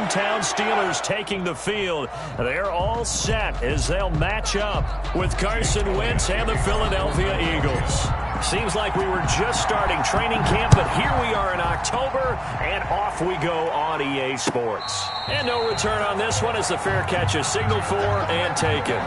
hometown Steelers taking the field. They're all set as they'll match up with Carson Wentz and the Philadelphia Eagles. Seems like we were just starting training camp, but here we are in October, and off we go on EA Sports. And no return on this one as the fair catch is signaled for and taken.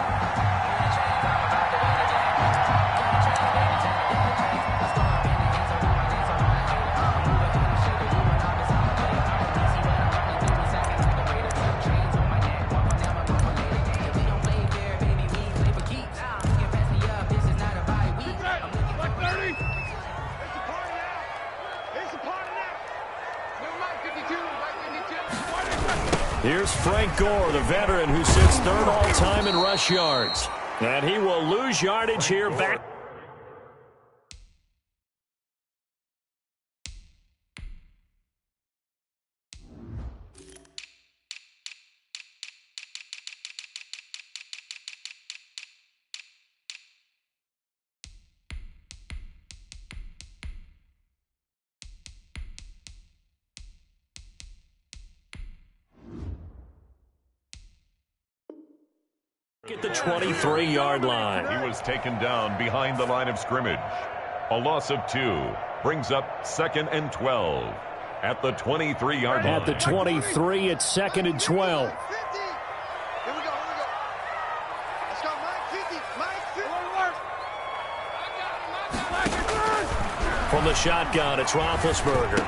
Here's Frank Gore, the veteran who sits third all-time in rush yards. And he will lose yardage here back. At the 23-yard line. He was taken down behind the line of scrimmage. A loss of 2 brings up 2nd and 12 at the 23-yard line. At the 23, it's 2nd and 12. Here we go. Let's go, Mike 50. From the shotgun, it's Roethlisberger.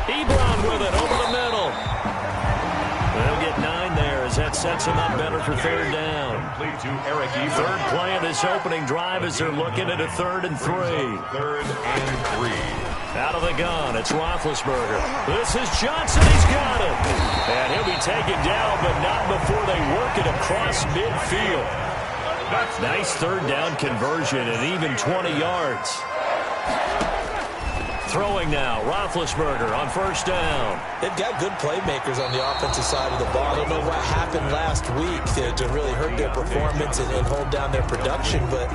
Ebron with it over the middle. They'll get 9 there as that sets him up better for third down. Third play of this opening drive as they're looking at a 3rd and 3. 3rd and 3. Out of the gun, it's Roethlisberger. This is Johnson. He's got it. And he'll be taken down, but not before they work it across midfield. Nice third down conversion and even 20 yards. Throwing now, Roethlisberger on first down. They've got good playmakers on the offensive side of the ball. I don't know what happened last week to really hurt their performance and hold down their production, but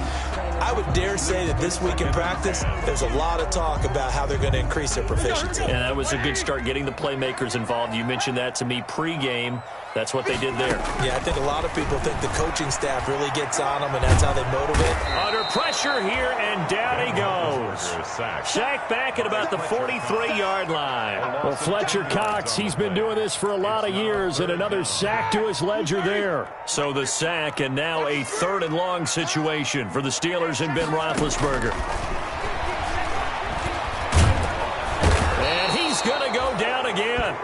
I would dare say that this week in practice, there's a lot of talk about how they're going to increase their proficiency. And that was a good start getting the playmakers involved. You mentioned that to me pregame. That's what they did there. Yeah, I think a lot of people think the coaching staff really gets on them, and that's how they motivate. Under pressure here, and down he goes. Sacked back at about the 43-yard line. Well, Fletcher Cox, he's been doing this for a lot of years, and another sack to his ledger there. So the sack, and now a 3rd and long situation for the Steelers and Ben Roethlisberger. And he's going to go down again.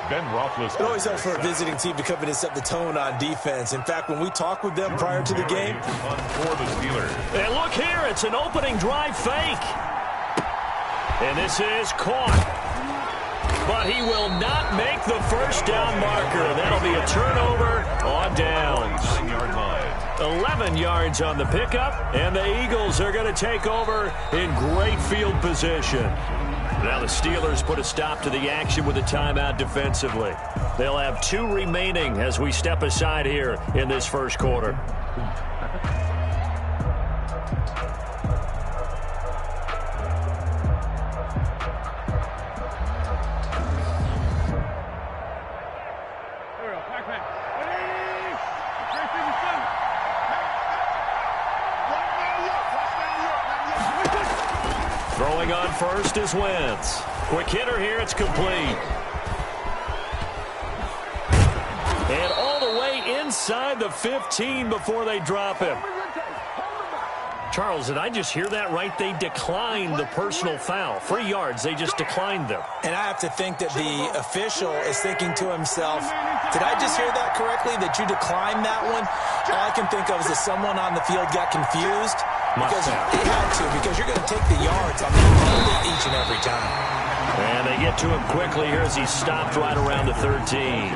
Ben Roethlisberger. It always helps for a visiting team to come in and set the tone on defense. In fact, when we talked with them prior to the game. For the Steelers. And look here, it's an opening drive fake. And this is caught. But he will not make the first down marker. That'll be a turnover on downs. 9-yard line. 11 yards on the pickup, and the Eagles are going to take over in great field position. Now the Steelers put a stop to the action with a timeout defensively. They'll have 2 remaining as we step aside here in this first quarter. Throwing on first is Wentz. Quick hitter here, it's complete. And all the way inside the 15 before they drop him. Charles, did I just hear that right? They declined the personal foul. 3 yards, they just declined them. And I have to think that the official is thinking to himself, did I just hear that correctly, that you declined that one? All I can think of is that someone on the field got confused. Because he had to, because you're going to take the yards on the penalty each and every time. And they get to him quickly here as he's stopped right around the 13.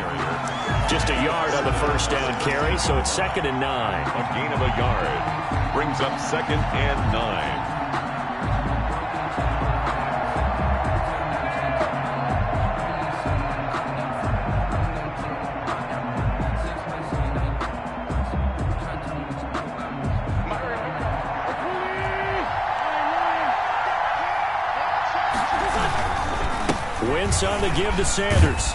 Just a yard on the first down carry, so it's 2nd and 9. A gain of a yard brings up 2nd and 9. This on the give to Sanders.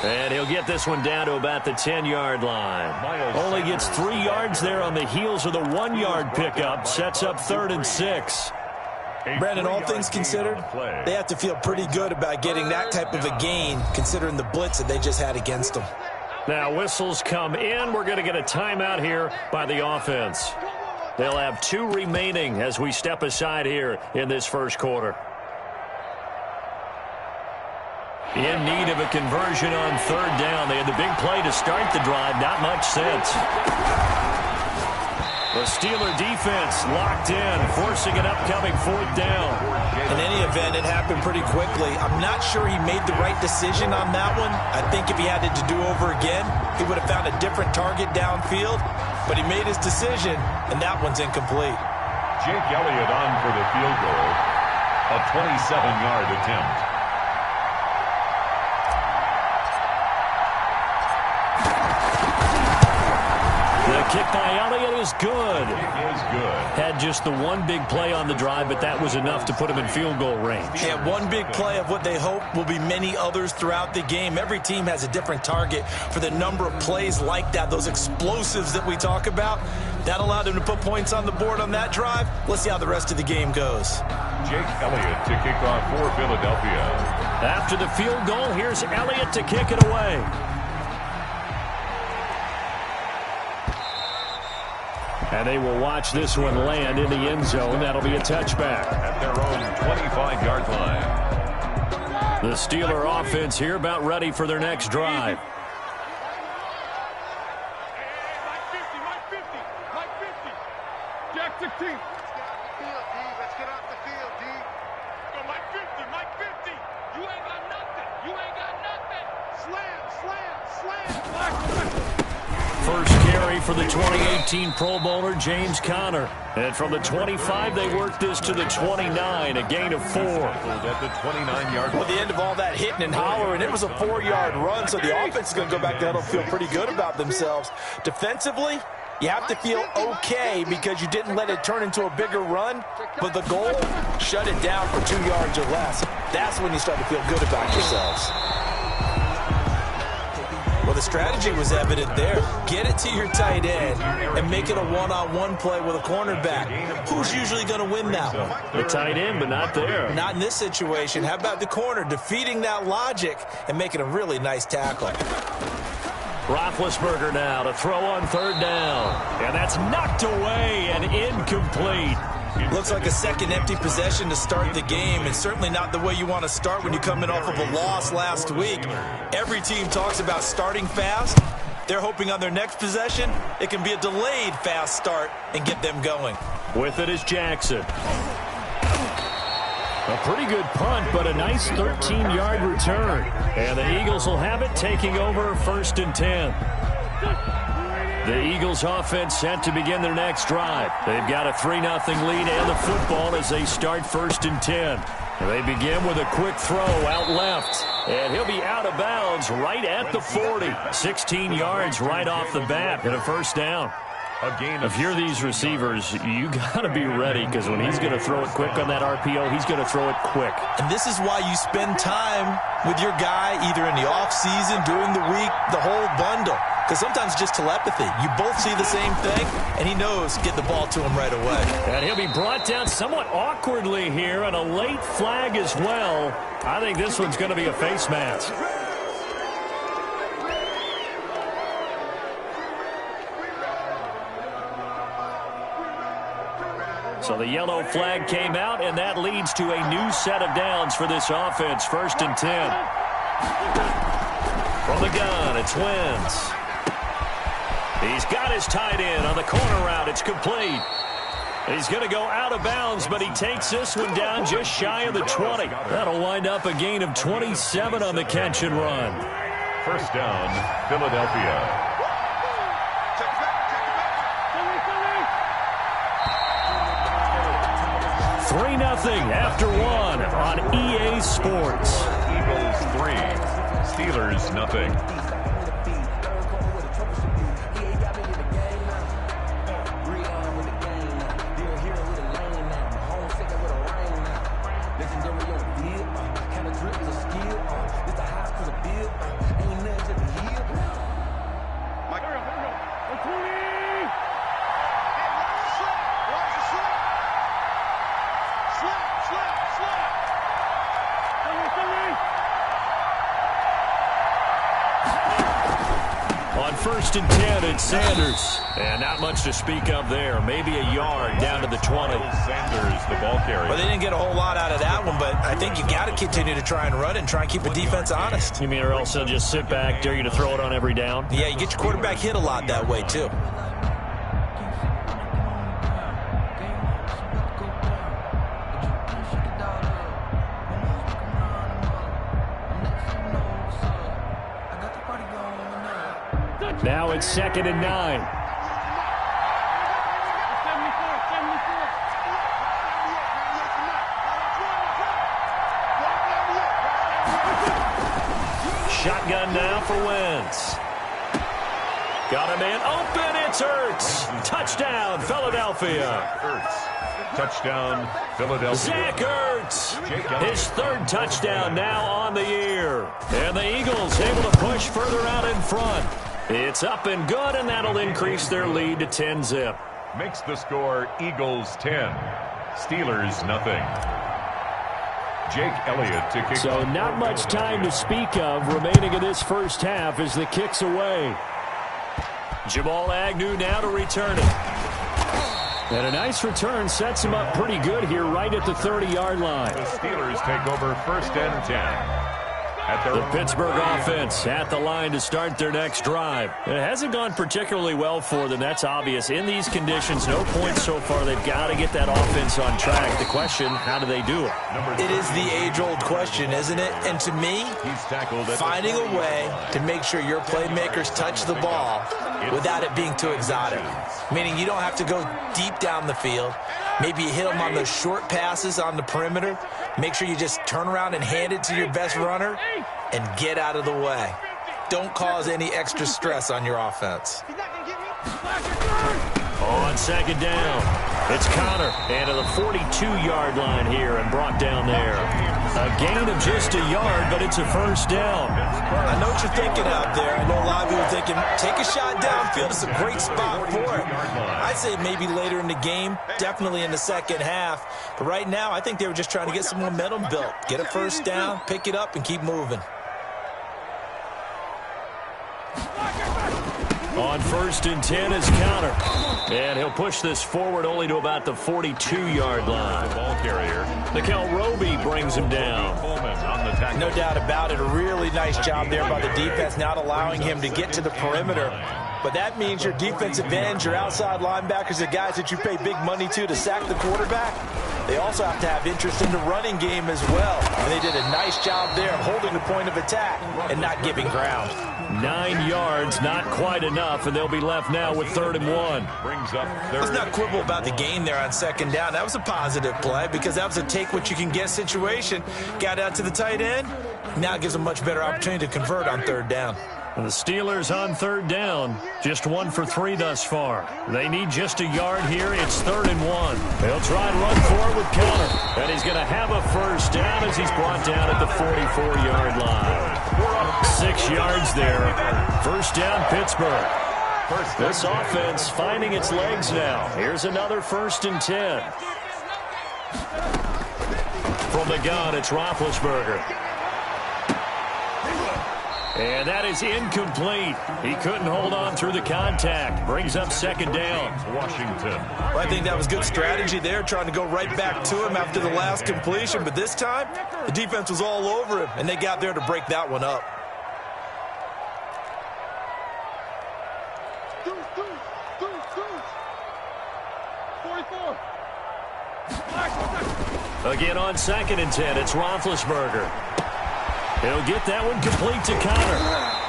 And he'll get this one down to about the 10-yard line. Only gets 3 yards there on the heels of the 1-yard pickup. Sets up 3rd and 6. Brandon, all things considered, they have to feel pretty good about getting that type of a gain considering the blitz that they just had against them. Now whistles come in. We're going to get a timeout here by the offense. They'll have 2 remaining as we step aside here in this first quarter. In need of a conversion on 3rd down. They had the big play to start the drive. Not much sense. The Steeler defense locked in, forcing an upcoming 4th down. In any event, it happened pretty quickly. I'm not sure he made the right decision on that one. I think if he had it to do over again, he would have found a different target downfield. But he made his decision, and that one's incomplete. Jake Elliott on for the field goal. A 27-yard attempt. The kick by Elliott is good. It is good. Had just the one big play on the drive, but that was enough to put him in field goal range. Yeah, one big play of what they hope will be many others throughout the game. Every team has a different target for the number of plays like that, those explosives that we talk about. That allowed them to put points on the board on that drive. Let's see how the rest of the game goes. Jake Elliott to kick off for Philadelphia. After the field goal, here's Elliott to kick it away. And they will watch this one land in the end zone. That'll be a touchback. At their own 25-yard line. The Steeler offense here about ready for their next drive. Jack 16. Let's get off the field, D. Go, Mike 50, Mike 50. You ain't got nothing. You ain't got nothing. Slam, slam, slam. First carry for the 2018 Pro Bowler, James Conner. And from the 25, they work this to the 29, a gain of 4. At the 29-yard line. Well, the end of all that hitting and hollering, it was a 4-yard run, so the offense is going to go back there and feel pretty good about themselves. Defensively, you have to feel okay because you didn't let it turn into a bigger run, but the goal, shut it down for 2 yards or less. That's when you start to feel good about yourselves. Well, the strategy was evident there. Get it to your tight end and make it a one-on-one play with a cornerback. Who's usually going to win that one? The tight end, but not there. Not in this situation. How about the corner defeating that logic and making a really nice tackle? Roethlisberger now to throw on 3rd down. And that's knocked away and incomplete. Looks like a second empty possession to start the game, and certainly not the way you want to start when you're coming off of a loss last week. Every team talks about starting fast. They're hoping on their next possession, it can be a delayed fast start and get them going. With it is Jackson. A pretty good punt, but a nice 13-yard return. And the Eagles will have it, taking over 1st and 10. The Eagles offense set to begin their next drive. They've got a 3-0 lead and the football as they start 1st and 10. They begin with a quick throw out left. And he'll be out of bounds right at the 40. 16 yards right off the bat and a 1st down. If you're these receivers, you got to be ready because when he's going to throw it quick on that RPO, he's going to throw it quick. And this is why you spend time with your guy either in the offseason, during the week, the whole bundle. Because sometimes just telepathy. You both see the same thing, and he knows get the ball to him right away. And he'll be brought down somewhat awkwardly here, and a late flag as well. I think this one's going to be a face mask. So the yellow flag came out, and that leads to a new set of downs for this offense. 1st and 10. From the gun, it's Wentz. He's got his tight end on the corner route. It's complete. He's going to go out of bounds, but he takes this one down just shy of the 20. That'll wind up a gain of 27 on the catch and run. 1st down, Philadelphia. 3-0 after 1 on EA Sports. Eagles 3, Steelers nothing. On 1st and 10, it's Sanders. And not much to speak of there. Maybe a yard down to the 20. Sanders, the ball carrier. Well, they didn't get a whole lot out of that one, but I think you got to continue to try and run and try and keep the defense honest. You mean or else they'll just sit back, dare you to throw it on every down? Yeah, you get your quarterback hit a lot that way, too. Now it's 2nd and 9. Shotgun now for Wentz. Got a man open. It's Ertz. Touchdown, Philadelphia. Ertz. Touchdown, Philadelphia. Zach Ertz. His 3rd touchdown now on the year. And the Eagles able to push further out in front. It's up and good, and that'll increase their lead to 10-zip. Makes the score Eagles 10, Steelers nothing. Jake Elliott to kick. So not much time to speak of remaining in this first half as the kick's away. Jamal Agnew now to return it. And a nice return sets him up pretty good here right at the 30-yard line. The Steelers take over 1st and 10. The Pittsburgh offense at the line to start their next drive. It hasn't gone particularly well for them. That's obvious. In these conditions, no points so far. They've got to get that offense on track. The question, how do they do it? It is the age-old question, isn't it? And to me, finding a way to make sure your playmakers touch the ball without it being too exotic. Meaning you don't have to go deep down the field. Maybe you hit them on those short passes on the perimeter. Make sure you just turn around and hand it to your best runner and get out of the way. Don't cause any extra stress on your offense. On 2nd down, it's Connor. And to the 42-yard line here and brought down there. A gain of just a yard, but it's a 1st down. I know what you're thinking out there. I know a lot of people are thinking, take a shot downfield. It's a great spot for it. I'd say maybe later in the game, definitely in the second half. But right now, I think they were just trying to get some momentum built. Get a 1st down, pick it up, and keep moving. On 1st and 10 is Connor. And he'll push this forward only to about the 42-yard line. Ball carrier. Nikel Roby brings him down. No doubt about it. A really nice job there by the defense, not allowing him to get to the perimeter. But that means your defensive ends, your outside linebackers, the guys that you pay big money to sack the quarterback, they also have to have interest in the running game as well. And they did a nice job there of holding the point of attack and not giving ground. 9 yards, not quite enough, and they'll be left now with 3rd and 1. Brings up Let's not quibble about the gain there on 2nd down. That was a positive play because that was a take-what-you-can-get situation. Got out to the tight end. Now it gives them a much better opportunity to convert on 3rd down. And the Steelers on 3rd down, just 1 for 3 thus far. They need just a yard here. It's 3rd and 1. They'll try and run forward with Connor. And he's going to have a 1st down as he's brought down at the 44-yard line. 6 yards there. 1st down, Pittsburgh. This offense finding its legs now. Here's another 1st and 10. From the gun, it's Roethlisberger. And that is incomplete. He couldn't hold on through the contact. Brings up 2nd down. Washington. Well, I think that was good strategy there, trying to go right back to him after the last completion. But this time, the defense was all over him, and they got there to break that one up. Again on 2nd and 10, it's Roethlisberger. He'll get that one complete to Connor.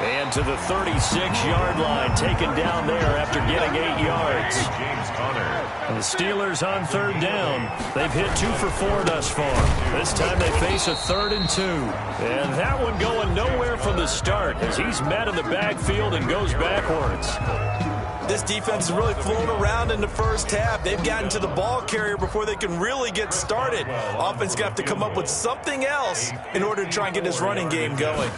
And to the 36-yard line, taken down there after getting 8 yards. James Conner. And the Steelers on 3rd down. They've hit 2 for 4 thus far. This time they face a 3rd and 2. And that one going nowhere from the start as he's met in the backfield and goes backwards. This defense is really flown around in the first half. They've gotten to the ball carrier before they can really get started. Offense got to come up with something else in order to try and get this running game going.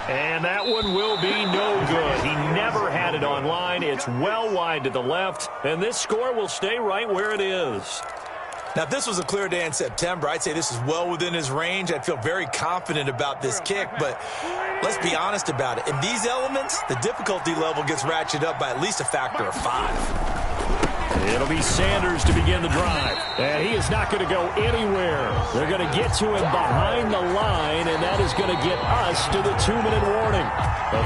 And that one will be no good. He never had it on line. It's well wide to the left, and this score will stay right where it is. Now, if this was a clear day in September, I'd say this is well within his range. I'd feel very confident about this kick, but let's be honest about it. In these elements, the difficulty level gets ratcheted up by at least a factor of 5. It'll be Sanders to begin the drive. And he is not going to go anywhere. They're going to get to him behind the line, and that is going to get us to the 2-minute warning.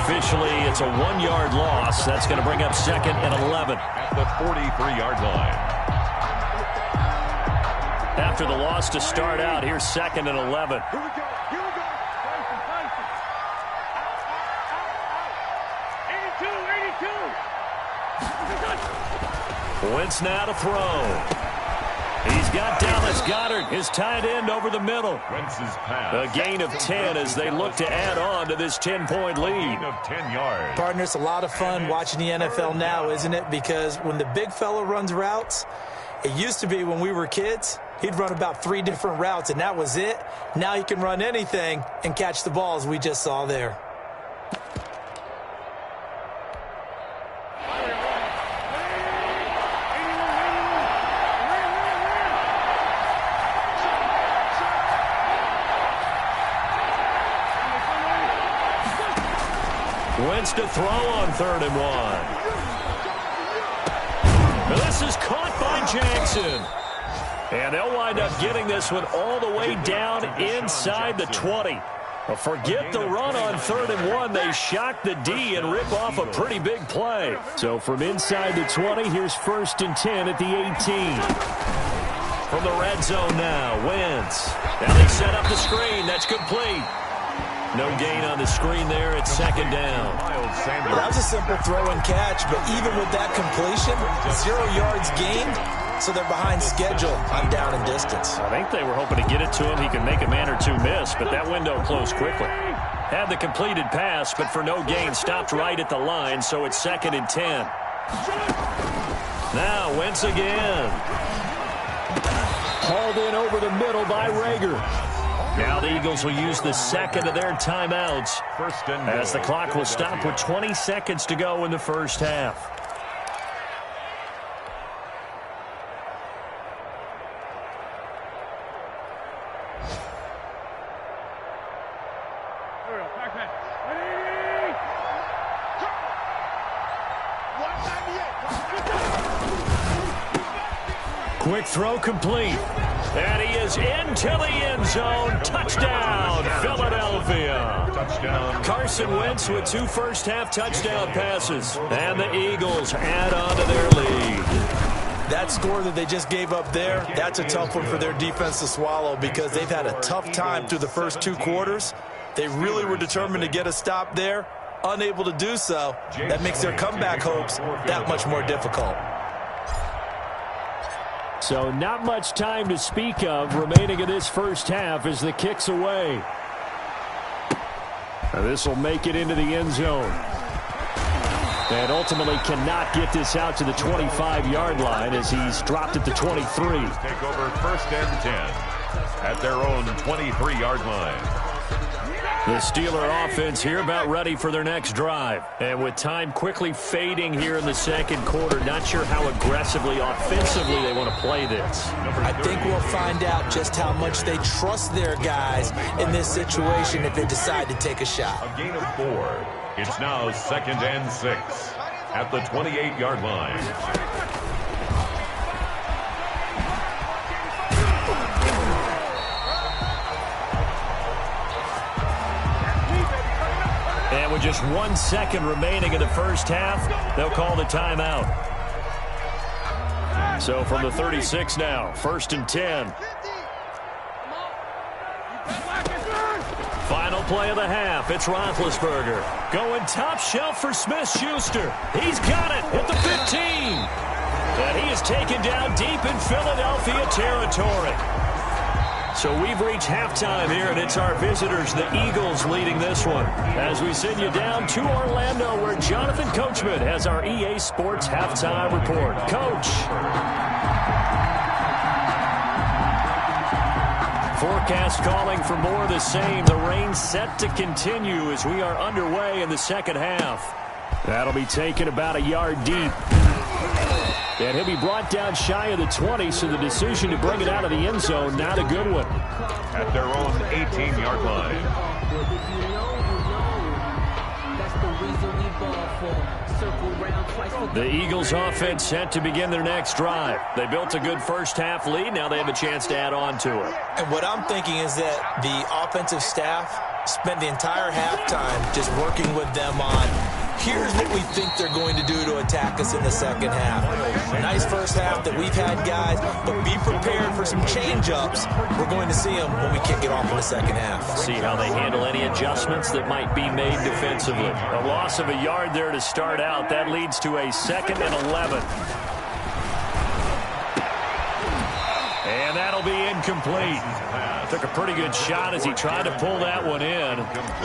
Officially, it's a 1-yard loss. That's going to bring up 2nd and 11. At the 43-yard line. After the loss to start out, here's 2nd and 11. Here we go. Here we go. Tyson. 82. Wentz now to throw. He's got Dallas Goedert, his tight end, over the middle. Wentz's pass. A gain of 10 as they look to add on to this 10-point lead. Gain of 10 yards. Partner, it's a lot of fun watching the NFL now, isn't it? Because when the big fella runs routes, it used to be when we were kids, he'd run about 3 different routes, and that was it. Now he can run anything and catch the balls we just saw there. Wentz to throw on 3rd and 1. This is caught by Jackson. And they'll wind up getting this one all the way down inside the 20. Forget the run on 3rd and 1. They shock the D and rip off a pretty big play. So from inside the 20, here's 1st and 10 at the 18. From the red zone now, Wentz. Now they set up the screen. That's complete. No gain on the screen there. It's 2nd down. Well, that was a simple throw and catch, but even with that completion, 0 yards gained, so they're behind schedule on down and distance. I think they were hoping to get it to him. He could make a man or 2 miss, but that window closed quickly. Had the completed pass, but for no gain, stopped right at the line, so it's 2nd and 10. Now, Wentz again. Hauled in over the middle by Rager. Now the Eagles will use the 2nd of their timeouts as the clock will stop with 20 seconds to go in the first half. Quick throw complete. And he is into the end zone. Touchdown, Philadelphia. Touchdown. Carson Wentz with 2 first-half touchdown passes. And the Eagles add on to their lead. That score that they just gave up there, that's a tough one for their defense to swallow because they've had a tough time through the first 2 quarters. They really were determined to get a stop there. Unable to do so, that makes their comeback hopes that much more difficult. So not much time to speak of remaining in this first half as the kick's away. This will make it into the end zone. And ultimately cannot get this out to the 25-yard line as he's dropped at the 23. Take over 1st and 10 at their own 23-yard line. The Steeler offense here about ready for their next drive. And with time quickly fading here in the 2nd quarter, not sure how aggressively, offensively they want to play this. I think we'll find out just how much they trust their guys in this situation if they decide to take a shot. A gain of 4. It's now 2nd and 6 at the 28-yard line. And with just 1 second remaining in the first half, they'll call the timeout. So from the 36 now, 1st and 10. Final play of the half. It's Roethlisberger going top shelf for Smith-Schuster. He's got it at the 15. And he is taken down deep in Philadelphia territory. So we've reached halftime here, and it's our visitors, the Eagles, leading this one. As we send you down to Orlando, where Jonathan Coachman has our EA Sports Halftime Report. Coach. Forecast calling for more of the same. The rain set to continue as we are underway in the second half. That'll be taken about a yard deep. And he'll be brought down shy of the 20, so the decision to bring it out of the end zone, not a good one. At their own 18-yard line. The Eagles offense set to begin their next drive. They built a good first-half lead. Now they have a chance to add on to it. And what I'm thinking is that the offensive staff spent the entire halftime just working with them on, here's what we think they're going to do to attack us in the second half. Nice first half that we've had, guys, but be prepared for some change-ups. We're going to see them when we kick it off in the second half. See how they handle any adjustments that might be made defensively. A loss of a yard there to start out. That leads to a 2nd and 11. And that'll be incomplete. Took a pretty good shot as he tried to pull that one in.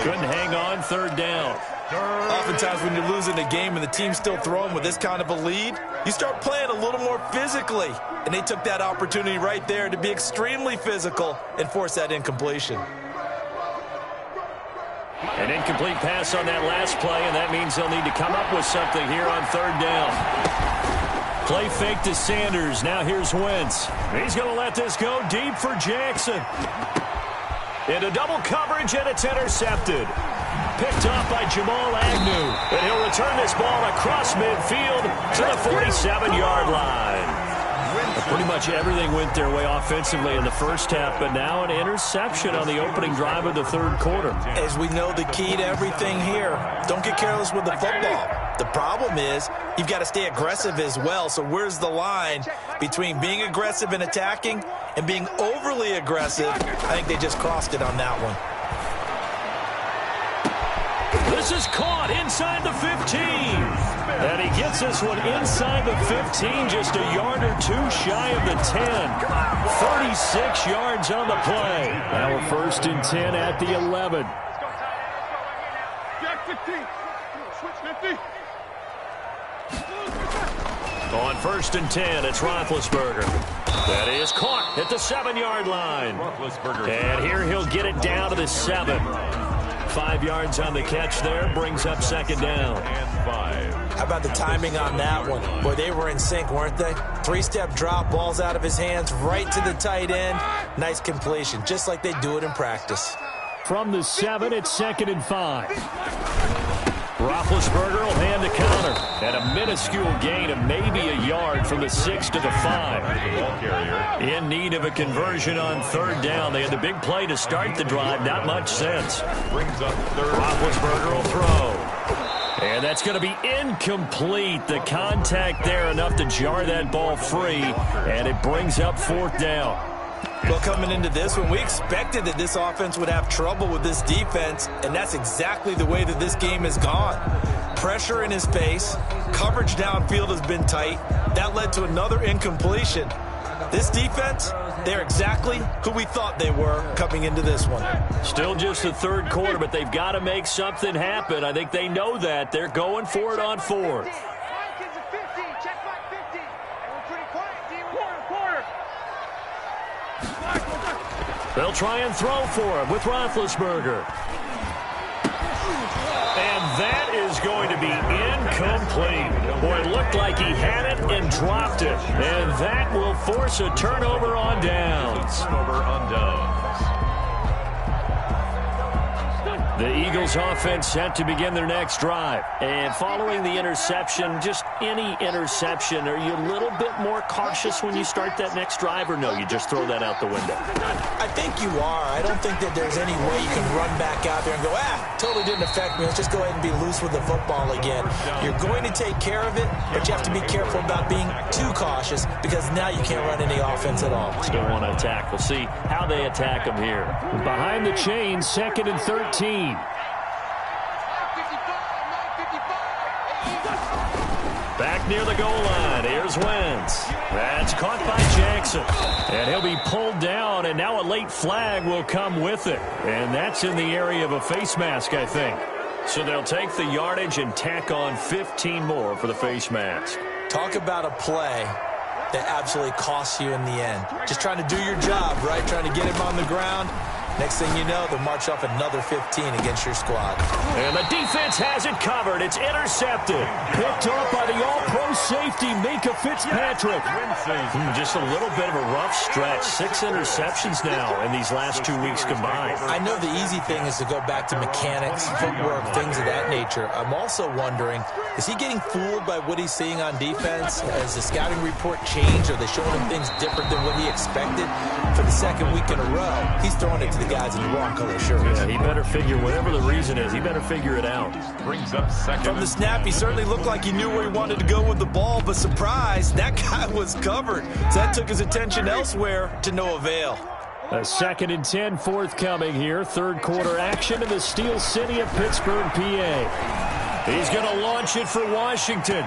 Couldn't hang on, 3rd down. Oftentimes when you're losing a game and the team's still throwing with this kind of a lead, you start playing a little more physically. And they took that opportunity right there to be extremely physical and force that incompletion. An incomplete pass on that last play, and that means they'll need to come up with something here on 3rd down. Play fake to Sanders. Now here's Wentz. He's going to let this go deep for Jackson. Into double coverage, and it's intercepted. Picked off by Jamal Agnew. And he'll return this ball across midfield to the 47-yard line. Pretty much everything went their way offensively in the first half, but now an interception on the opening drive of the 3rd quarter. As we know, the key to everything here, don't get careless with the football. The problem is you've got to stay aggressive as well. So where's the line between being aggressive and attacking and being overly aggressive? I think they just crossed it on that one. This is caught inside the 15. And he gets this one inside the 15, just a yard or two shy of the 10. 36 yards on the play. Now we're 1st and 10 at the 11. On 1st and 10, it's Roethlisberger. That is caught at the 7-yard line. And here he'll get it down to the 7. 5 yards on the catch there, brings up 2nd down. And 5. How about the timing on that one? Boy, they were in sync, weren't they? 3-step drop, balls out of his hands, right to the tight end. Nice completion, just like they do it in practice. From the 7, it's 2nd and 5. Roethlisberger will hand the counter. At a minuscule gain of maybe a yard from the 6 to the 5. In need of a conversion on 3rd down. They had the big play to start the drive. Not much sense. Brings up 3rd. Roethlisberger will throw. And that's going to be incomplete. The contact there enough to jar that ball free. And it brings up 4th down. Well, coming into this one, we expected that this offense would have trouble with this defense, and that's exactly the way that this game has gone. Pressure in his face, coverage downfield has been tight. That led to another incompletion. This defense, they're exactly who we thought they were coming into this one. Still just the 3rd quarter, but they've got to make something happen. I think they know that. They're going for it on 4th. They'll try and throw for him with Roethlisberger. And that is going to be incomplete. Boy, it looked like he had it and dropped it. And that will force a turnover on downs. Turnover on downs. The Eagles offense set to begin their next drive. And following the interception, just any interception, are you a little bit more cautious when you start that next drive, or no, you just throw that out the window? I think you are. I don't think that there's any way you can run back out there and go, totally didn't affect me. Let's just go ahead and be loose with the football again. You're going to take care of it, but you have to be careful about being too cautious because now you can't run any offense at all. Still want to attack. We'll see how they attack them here. Behind the chains, 2nd and 13. Back near the goal line. Here's Wentz. That's caught by Jackson. And he'll be pulled down, and now a late flag will come with it. And that's in the area of a face mask, I think. So they'll take the yardage and tack on 15 more for the face mask. Talk about a play that absolutely costs you in the end. Just trying to do your job, right? Trying to get him on the ground. Next thing you know, they'll march off another 15 against your squad. And the defense has it covered. It's intercepted. Picked up by the all-pro safety, Minka Fitzpatrick. Just a little bit of a rough stretch. 6 interceptions now in these last 2 weeks combined. I know the easy thing is to go back to mechanics, footwork, things of that nature. I'm also wondering, is he getting fooled by what he's seeing on defense? Has the scouting report changed? Are they showing him things different than what he expected? For the second week in a row, he's throwing it to the guys in the wrong color shirts. Yeah, he better figure, whatever the reason is, he better figure it out. Brings up second. From the snap, he certainly looked like he knew where he wanted to go with the ball, but surprise, that guy was covered. So that took his attention elsewhere to no avail. A 2nd and 10 forthcoming here. Third quarter action in the Steel City of Pittsburgh, PA. He's going to launch it for Washington.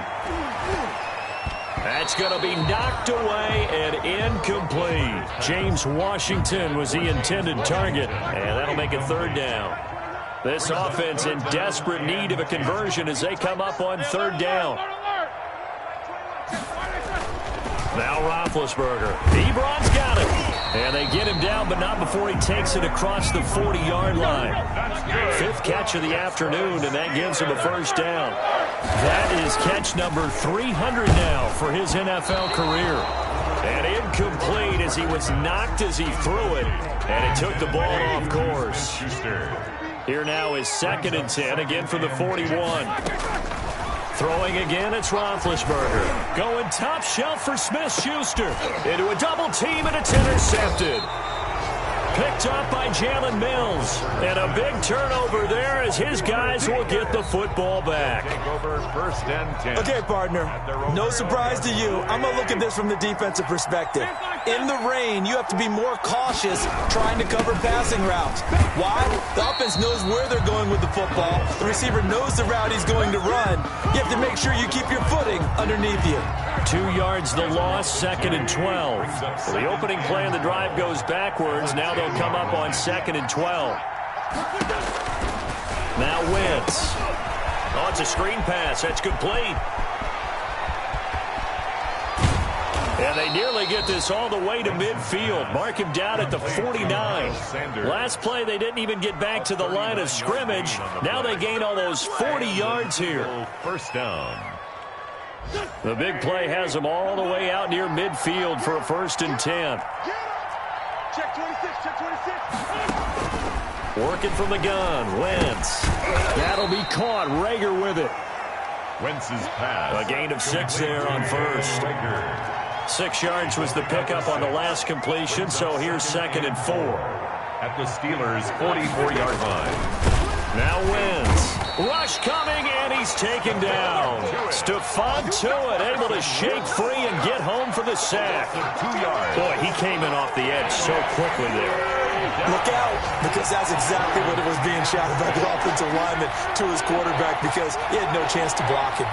That's going to be knocked away and incomplete. James Washington was the intended target, and that'll make it 3rd down. This offense in desperate need of a conversion as they come up on 3rd down. Now Roethlisberger. Ebron's got it. And they get him down, but not before he takes it across the 40-yard line. 5th catch of the afternoon, and that gives him a 1st down. That is catch number 300 now for his NFL career. And incomplete as he was knocked as he threw it, and it took the ball off course. Here now is 2nd and 10, again from the 41. Throwing again, it's Roethlisberger. Going top shelf for Smith-Schuster. Into a double team, and it's intercepted. Picked up by Jalen Mills. And a big turnover there as his guys will get the football back. First and 10. Okay, partner, no surprise to you. I'm going to look at this from the defensive perspective. In the rain, you have to be more cautious trying to cover passing routes. Why? The offense knows where they're going with the football. The receiver knows the route he's going to run. You have to make sure you keep your footing underneath you. 2 yards the loss, 2nd and 12. Well, the opening play of the drive goes backwards. Now they'll come up on 2nd and 12. Now Wentz. Oh, it's a screen pass. That's complete. And they nearly get this all the way to midfield. Mark him down at the 49. Last play, they didn't even get back to the line of scrimmage. Now they gain almost 40 yards here. 1st down. The big play has them all the way out near midfield for a 1st and 10. Check 26, check 26. Working from the gun, Wentz. That'll be caught. Rager with it. Wentz's pass. A gain of 6 there on 1st. 6 yards was the pickup on the last completion, so here's 2nd and 4. At the Steelers' 44-yard line. Now Wentz. Rush coming, and he's taken down. Stephon Tuitt able to shake free and get home for the sack. 2 yards. Boy, he came in off the edge so quickly there. Look out, because that's exactly what it was being shouted by the offensive lineman to his quarterback, because he had no chance to block him.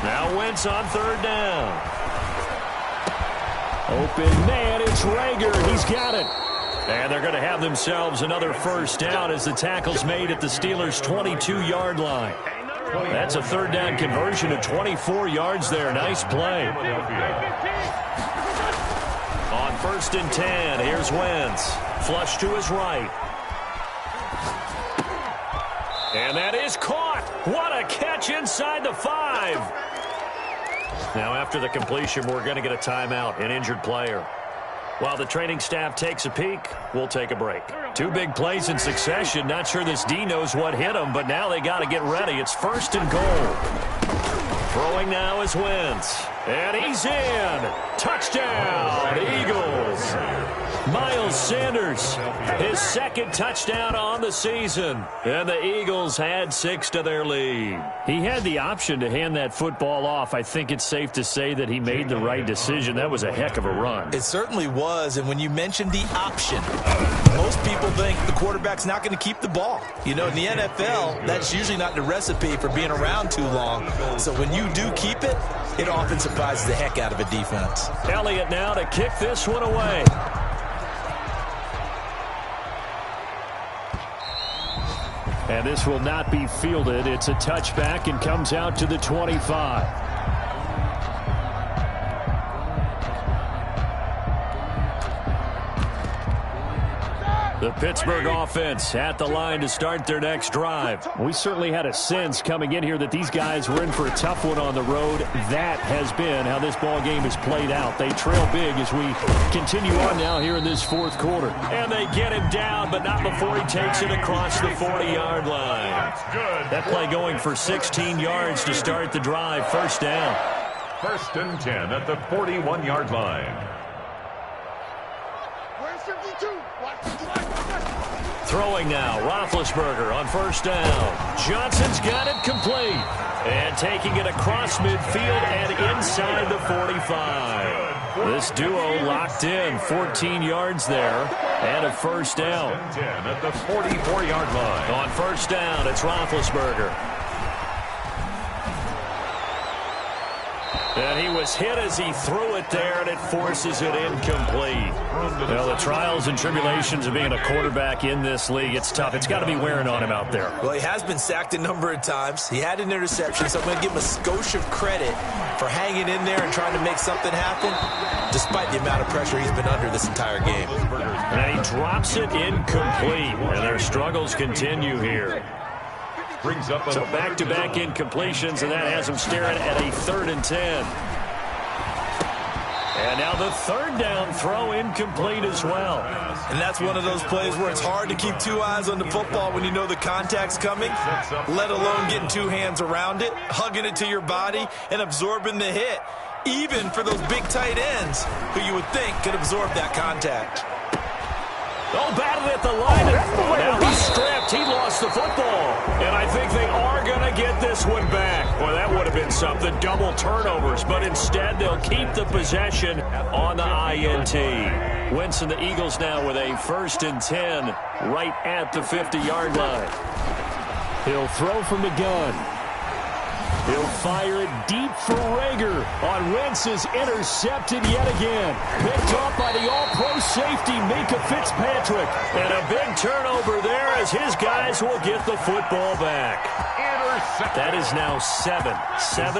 Now Wentz on 3rd down. Open man, it's Rager. He's got it. And they're going to have themselves another 1st down as the tackle's made at the Steelers' 22-yard line. That's a 3rd down conversion of 24 yards there. Nice play. On 1st and 10, here's Wentz. Flush to his right. And that is caught. What a catch inside the 5. Now after the completion, we're going to get a timeout, an injured player. While the training staff takes a peek, we'll take a break. 2 big plays in succession. Not sure this D knows what hit him, but now they got to get ready. It's 1st and goal. Throwing now is Wentz. And he's in. Touchdown, Eagles. Miles Sanders, his 2nd touchdown on the season. And the Eagles had 6 to their lead. He had the option to hand that football off. I think it's safe to say that he made the right decision. That was a heck of a run. It certainly was, and when you mentioned the option, most people think the quarterback's not going to keep the ball. You know, in the NFL, that's usually not the recipe for being around too long. So when you do keep it, it often surprises the heck out of a defense. Elliott now to kick this one away. And this will not be fielded. It's a touchback and comes out to the 25. The Pittsburgh offense at the line to start their next drive. We certainly had a sense coming in here that these guys were in for a tough one on the road. That has been how this ball game has played out. They trail big as we continue on now here in this fourth quarter. And they get him down, but not before he takes it across the 40-yard line. That play going for 16 yards to start the drive. First down. 1st and 10 at the 41-yard line. Throwing now, Roethlisberger on first down. Johnson's got it complete. And taking it across midfield and inside the 45. This duo locked in, 14 yards there, and a first down. 10 at the 44-yard line. On first down, it's Roethlisberger. And he was hit as he threw it there, and it forces it incomplete. Well, the trials and tribulations of being a quarterback in this league, it's tough. It's got to be wearing on him out there. Well, he has been sacked a number of times. He had an interception, so I'm going to give him a skosh of credit for hanging in there and trying to make something happen, despite the amount of pressure he's been under this entire game. And he drops it incomplete, and their struggles continue here. Brings up so back-to-back incompletions, and that has him staring at a 3rd and 10. And now the 3rd down throw incomplete as well. And that's one of those plays where it's hard to keep two eyes on the football when you know the contact's coming, let alone getting two hands around it, hugging it to your body, and absorbing the hit, even for those big tight ends who you would think could absorb that contact. Oh, batted at the line. Now he's stripped. He lost the football. And I think they are going to get this one back. Well, that would have been something. Double turnovers. But instead, they'll keep the possession on the INT. Wentz and the Eagles now with a 1st and 10 right at the 50-yard line. He'll throw from the gun. He'll fire it deep for Rager. On Wentz is intercepted yet again. Picked off by the all-pro safety, Mika Fitzpatrick. And a big turnover there as his guys will get the football back. That is now 7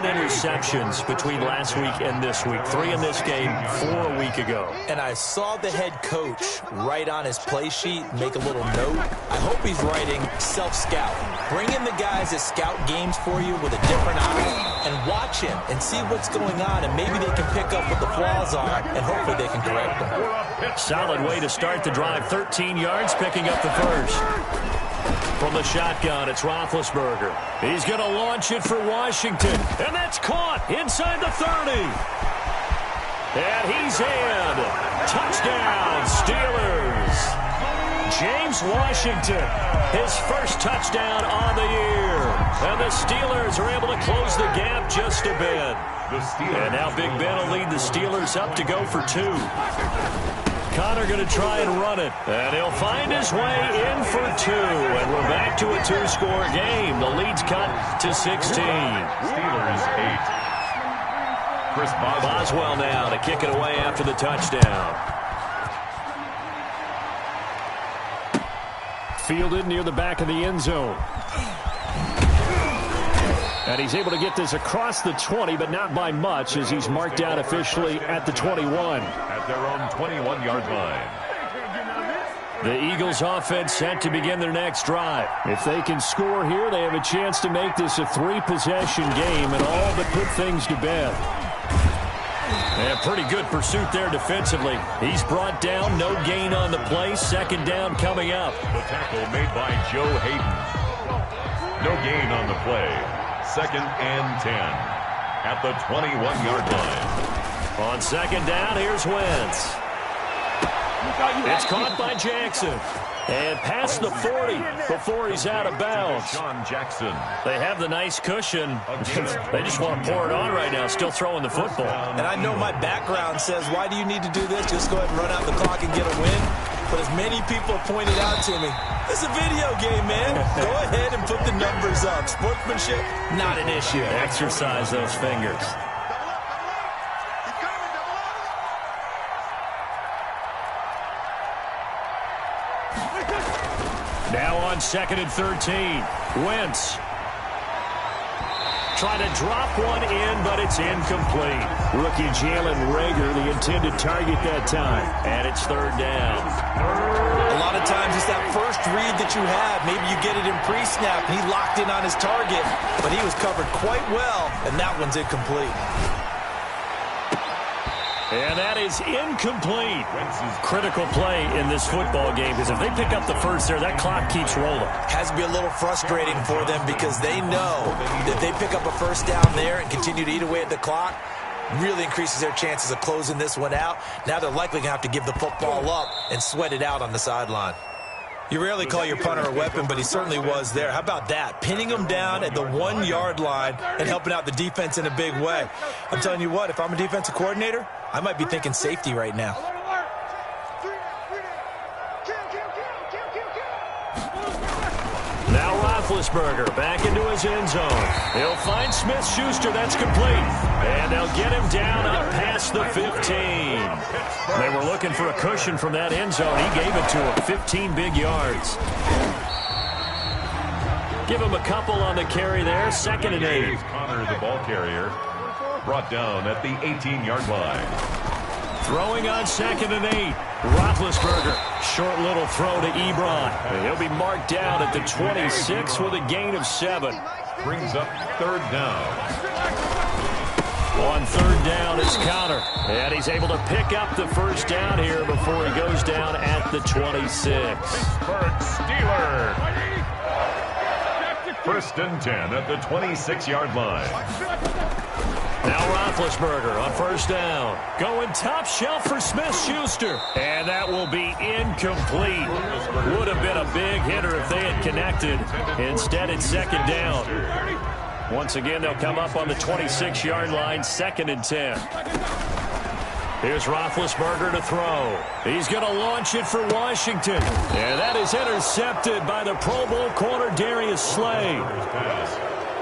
interceptions between last week and this week. 3 in this game, 4 a week ago. And I saw the head coach write on his play sheet, make a little note. I hope he's writing self-scout. Bring in the guys that scout games for you with a different eye and watch him and see what's going on, and maybe they can pick up what the flaws are, and hopefully they can correct them. Solid way to start the drive. 13 yards, picking up the first. From the shotgun, it's Roethlisberger. He's going to launch it for Washington. And that's caught inside the 30. And he's in. Touchdown, Steelers. James Washington, his first touchdown on the year. And the Steelers are able to close the gap just a bit. And now Big Ben will lead the Steelers up to go for 2. Connor going to try and run it. And he'll find his way in for 2. And we're back to a 2-score game. The lead's cut to 16. Steelers 8. Chris Boswell now to kick it away after the touchdown. Fielded near the back of the end zone. And he's able to get this across the 20, but not by much, as he's marked out officially at the 21. At their own 21-yard line. The Eagles offense set to begin their next drive. If they can score here, they have a chance to make this a 3-possession game and all but put things to bed. And pretty good pursuit there defensively. He's brought down, no gain on the play. 2nd down coming up. The tackle made by Joe Hayden. No gain on the play. 2nd and 10 at the 21-yard line. On 2nd down, here's Wentz. It's caught by Jackson. And past the 40 before he's out of bounds. Sean Jackson. They have the nice cushion. They just want to pour it on right now, still throwing the football. And I know my background says, why do you need to do this? Just go ahead and run out the clock and get a win. But as many people have pointed out to me, it's a video game, man. Go ahead and put the numbers up. Sportsmanship, not an issue. Exercise those fingers. Now on 2nd and 13. Wentz. Trying to drop one in, but it's incomplete. Rookie Jalen Rager, the intended target that time. And it's 3rd down. A lot lot of times it's that first read that you have. Maybe you get it in pre-snap, and he locked in on his target, but he was covered quite well, and that one's incomplete. And that is incomplete. Critical play in this football game, because if they pick up the first there, that clock keeps rolling. Has to be a little frustrating for them because they know that they pick up a first down there and continue to eat away at the clock, really increases their chances of closing this one out. Now they're likely going to have to give the football up and sweat it out on the sideline. You rarely call your punter a weapon, but he certainly was there. How about that? Pinning him down at the 1-yard line and helping out the defense in a big way. I'm telling you what, if I'm a defensive coordinator, I might be thinking safety right now. Now Roethlisberger back into his end zone. He'll find Smith-Schuster. That's complete. And they'll get him down up past the 15. They were looking for a cushion from that end zone. He gave it to him. 15 big yards. Give him a couple on the carry there. 2nd and 8. Connor, the ball carrier, brought down at the 18-yard line. Throwing on 2nd and 8. Roethlisberger. Short little throw to Ebron. And he'll be marked down at the 26 with a gain of 7. Brings up 3rd down. On 3rd down, it's Connor. And he's able to pick up the first down here before he goes down at the 26. Pittsburgh Steelers. 1st and 10 at the 26-yard line. Now Roethlisberger on 1st down. Going top shelf for Smith-Schuster. And that will be incomplete. Would have been a big hitter if they had connected. Instead, it's 2nd down. Once again, they'll come up on the 26-yard line, 2nd and 10. Here's Roethlisberger to throw. He's going to launch it for Washington. And that is intercepted by the Pro Bowl corner, Darius Slay.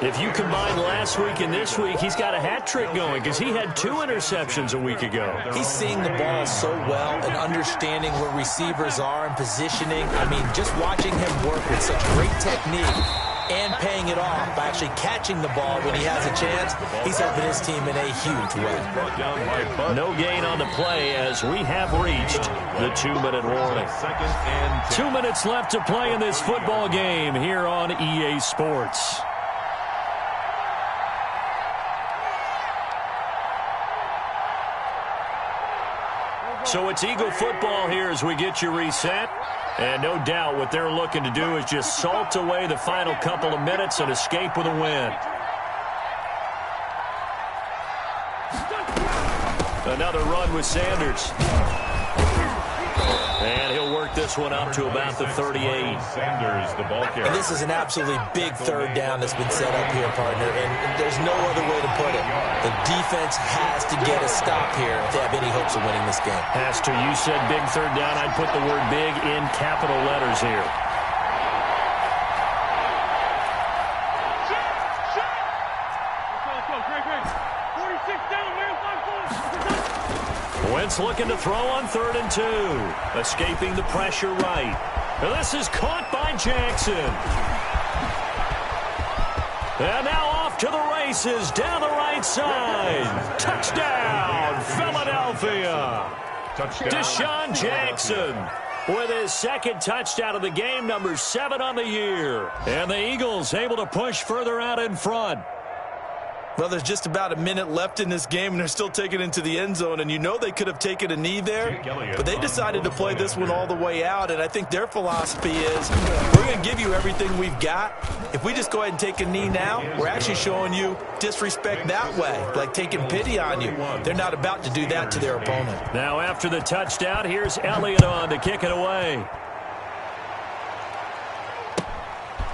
If you combine last week and this week, he's got a hat trick going because he had 2 interceptions a week ago. He's seeing the ball so well and understanding where receivers are and positioning. I mean, just watching him work with such great technique and paying it off by actually catching the ball when he has a chance, he's helping his team in a huge way. No gain on the play as we have reached the 2-minute warning. 2 minutes left to play in this football game here on EA Sports. So it's Eagle football here as we get you reset. And no doubt what they're looking to do is just salt away the final couple of minutes and escape with a win. Another run with Sanders. And he'll work this one up to about the 38. Sanders, the ball carrier. And this is an absolutely big 3rd down that's been set up here, partner. And there's no other way to put it. The defense has to get a stop here if they have any hopes of winning this game. Has to. You said big 3rd down. I'd put the word big in capital letters here. Wentz looking to throw on 3rd and 2. Escaping the pressure right. And this is caught by Jackson. And now off to the races down the right side. Touchdown, Philadelphia. Touchdown. Deshaun Jackson with his 2nd touchdown of the game, number 7 on the year. And the Eagles able to push further out in front. Well, there's just about a minute left in this game, and they're still taking it into the end zone. And you know they could have taken a knee there, but they decided to play this one all the way out. And I think their philosophy is, we're going to give you everything we've got. If we just go ahead and take a knee now, we're actually showing you disrespect that way, like taking pity on you. They're not about to do that to their opponent. Now after the touchdown, here's Elliott on to kick it away.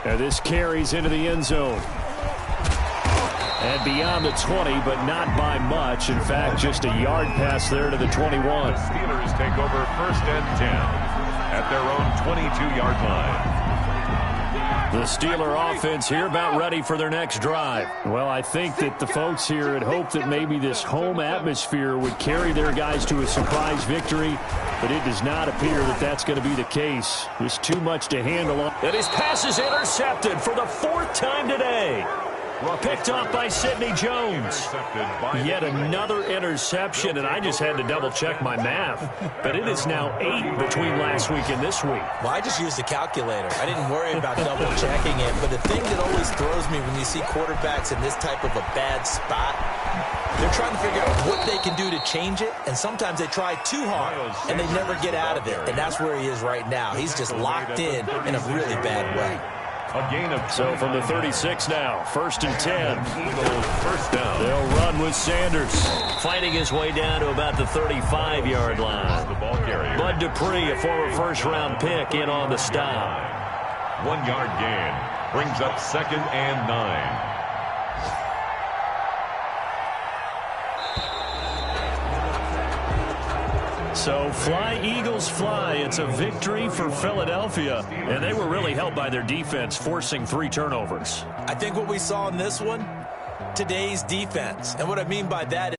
And this carries into the end zone. And beyond the 20, but not by much. In fact, just a yard pass there to the 21. The Steelers take over 1st and 10 at their own 22-yard line. The Steeler offense here about ready for their next drive. Well, I think that the folks here had hoped that maybe this home atmosphere would carry their guys to a surprise victory, but it does not appear that that's going to be the case. There's too much to handle. And his pass is intercepted for the 4th time today. Picked off by Sidney Jones. Yet another interception, and I just had to double-check my math. But it is now 8 between last week and this week. Well, I just used a calculator. I didn't worry about double-checking it. But the thing that always throws me when you see quarterbacks in this type of a bad spot, they're trying to figure out what they can do to change it, and sometimes they try too hard, and they never get out of it. And that's where he is right now. He's just locked in a really bad way. So from the 36 now, 1st and 10. Eagles first down. They'll run with Sanders, fighting his way down to about the 35-yard line. The ball carrier. Bud Dupree, a former first-round pick, in on the stop. 1-yard gain brings up 2nd and 9. So fly, Eagles, fly. It's a victory for Philadelphia, and they were really helped by their defense, forcing 3 turnovers. I think what we saw in this one, today's defense. And what I mean by that